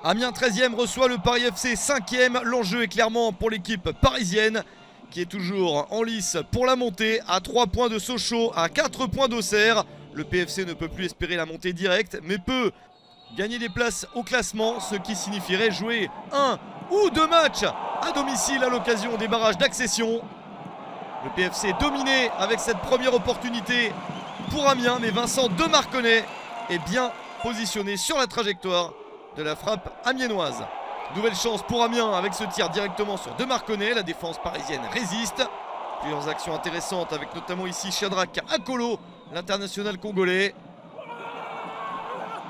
Amiens 13e reçoit le Paris FC 5e. L'enjeu est clairement pour l'équipe parisienne qui est toujours en lice pour la montée, à 3 points de Sochaux, à 4 points d'Auxerre. Le PFC ne peut plus espérer la montée directe, mais peut gagner des places au classement, ce qui signifierait jouer 1 ou 2 matchs à domicile à l'occasion des barrages d'accession. Le PFC dominé avec cette première opportunité pour Amiens, mais Vincent Demarconnet est bien positionné sur la trajectoire de la frappe amiénoise. Nouvelle chance pour Amiens avec ce tir directement sur Demarconnet. La défense parisienne résiste. Plusieurs actions intéressantes avec notamment ici Shadrack Akolo, l'international congolais.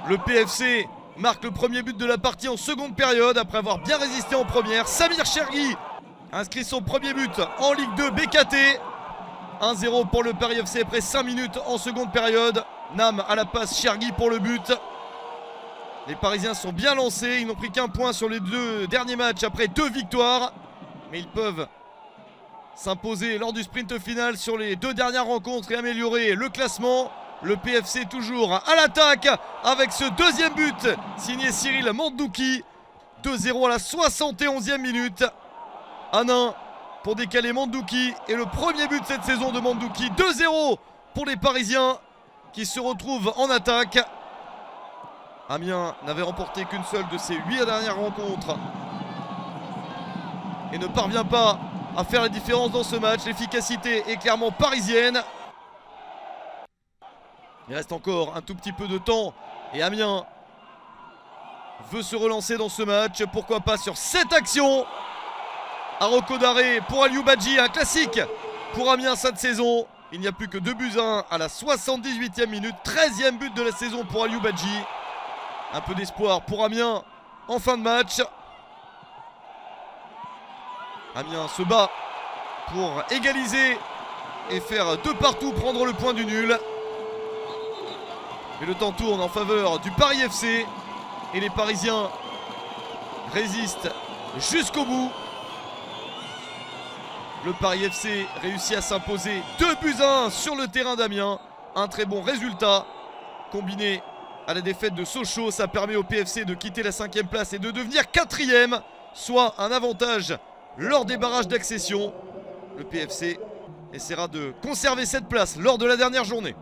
Le PFC marque le premier but de la partie en seconde période après avoir bien résisté en première. Samir Chergui inscrit son premier but en Ligue 2 BKT. 1-0 pour le Paris FC après 5 minutes en seconde période. Nam à la passe, Chergui pour le but. Les Parisiens sont bien lancés, ils n'ont pris qu'un point sur les 2 derniers matchs après 2 victoires. Mais ils peuvent s'imposer lors du sprint final sur les 2 dernières rencontres et améliorer le classement. Le PFC toujours à l'attaque avec ce deuxième but signé Cyril Mandouki. 2-0 à la 71e minute. 1-1 pour décaler Mandouki et le premier but de cette saison de Mandouki. 2-0 pour les Parisiens qui se retrouvent en attaque. Amiens n'avait remporté qu'une seule de ses 8 dernières rencontres et ne parvient pas à faire la différence dans ce match. L'efficacité est clairement parisienne. Il reste encore un tout petit peu de temps et Amiens veut se relancer dans ce match. Pourquoi pas sur cette action. Aroko d'arrêt pour Aliou Badji, un classique pour Amiens cette saison. Il n'y a plus que 2-1 à la 78e minute. 13e but de la saison pour Aliou Badji. Un peu d'espoir pour Amiens en fin de match. Amiens se bat pour égaliser et faire de partout, prendre le point du nul. Mais le temps tourne en faveur du Paris FC et les Parisiens résistent jusqu'au bout. Le Paris FC réussit à s'imposer 2-1 sur le terrain d'Amiens. Un très bon résultat combiné à la défaite de Sochaux. Ça permet au PFC de quitter la 5e place et de devenir 4e, soit un avantage lors des barrages d'accession. Le PFC essaiera de conserver cette place lors de la dernière journée.